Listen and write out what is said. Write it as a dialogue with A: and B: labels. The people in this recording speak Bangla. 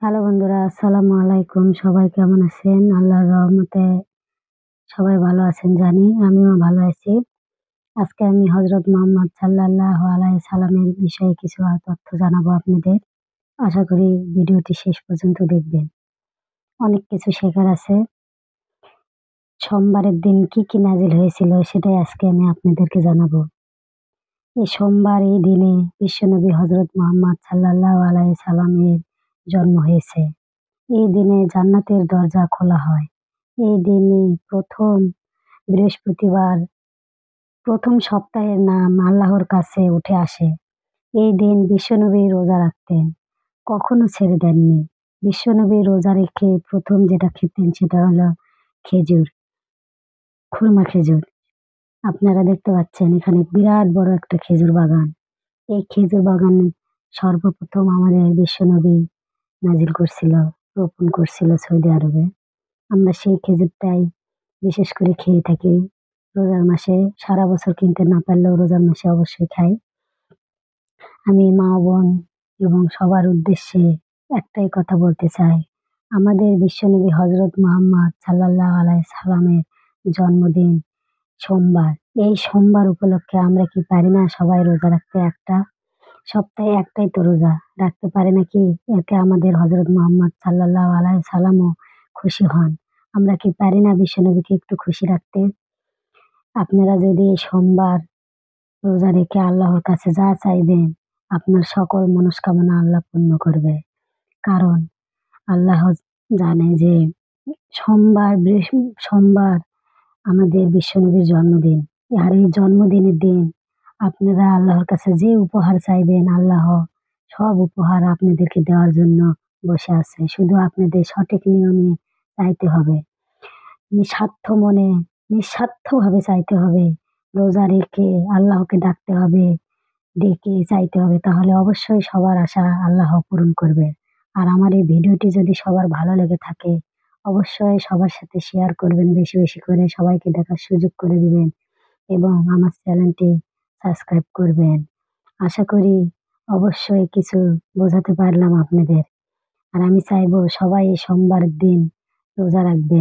A: হ্যালো বন্ধুরা, আসসালামু আলাইকুম। সবাই কেমন আছেন? আল্লাহর রহমতে সবাই ভালো আছেন জানি। আমিও ভালো আছি। আজকে আমি হযরত মুহাম্মদ সাল্লাল্লাহু আলাইহি সাল্লামের বিষয়ে কিছু তথ্য জানাবো আপনাদের। আশা করি ভিডিওটি শেষ পর্যন্ত দেখবেন। অনেক কিছু শেখার আছে। সোমবারের দিন কি নাজিল হয়েছিল সেটাই আজকে আমি আপনাদেরকে জানাবো। এই সোমবার এই দিনে বিশ্বনবী হযরত মুহাম্মদ সাল্লাল্লাহু আলাইহি সাল্লামের জন্ম হয়েছে। এই দিনে জান্নাতের দরজা খোলা হয়। এই দিনে বৃহস্পতিবার প্রথম সপ্তাহের নাম আল্লাহর কাছে উঠে আসে। এই দিন বিশ্বনবী রোজা রাখতেন, কখনো ছেড়ে দেননি। বিশ্বনবী রোজা রেখে প্রথম যেটা খেতেন সেটা হলো খেজুর, খুরমা খেজুর। আপনারা দেখতে পাচ্ছেন এখানে বিরাট বড় একটা খেজুর বাগান। এই খেজুর বাগান সর্বপ্রথম আমাদের বিশ্বনবী নাজিল করছিল, রোপণ করছিল সৌদি আরবে। আমরা সেই খেজুরটাই বিশেষ করে খেয়ে থাকি রোজার মাসে। সারা বছর কিনতে না পারলেও রোজার মাসে অবশ্যই খাই। আমি মা বোন এবং সবার উদ্দেশ্যে একটাই কথা বলতে চাই, আমাদের বিশ্বনবী হযরত মুহাম্মদ সাল্লাল্লাহু আলাইহি সাল্লামের জন্মদিন সোমবার। এই সোমবার উপলক্ষে আমরা কি পারি না সবাই রোজা রাখতে? সপ্তাহে একটাই তো রোজা রাখতে পারে নাকি? এতে আমাদের হযরত মুহাম্মদ সাল্লাল্লাহু আলাইহি সাল্লামও খুশি হন। আমরা কি পারি না বিশ্বনবীকে একটু খুশি রাখতে? আপনারা যদি এই সোমবার রোজা রেখে আল্লাহর কাছে যা চাইবেন, আপনার সকল মনস্কামনা আল্লাহ পূর্ণ করবে। কারণ আল্লাহ জানে যে সোমবার আমাদের বিশ্বনবীর জন্মদিন। আর এই জন্মদিনের দিন আপনারা আল্লাহর কাছে যে উপহার চাইবেন, আল্লাহ সব উপহার আপনাদেরকে দেওয়ার জন্য বসে আছে। শুধু আপনাদের সঠিক নিয়মে চাইতে হবে। নিঃস্বার্থ মনে, নিঃস্বার্থভাবে চাইতে হবে। রোজা রেখে আল্লাহকে ডাকতে হবে, ডেকে চাইতে হবে। তাহলে অবশ্যই সবার আশা আল্লাহ পূরণ করবে। আর আমার এই ভিডিওটি যদি সবার ভালো লেগে থাকে, অবশ্যই সবার সাথে শেয়ার করবেন, বেশি বেশি করে সবাইকে দেখার সুযোগ করে দিবেন এবং আমার চ্যানেলটি সাবস্ক্রাইব করবেন। আশা করি অবশ্যই কিছু বোঝাতে পারলাম আপনাদের। আর আমি চাইবো সবাই এই সোমবারের দিন রোজা রাখবেন।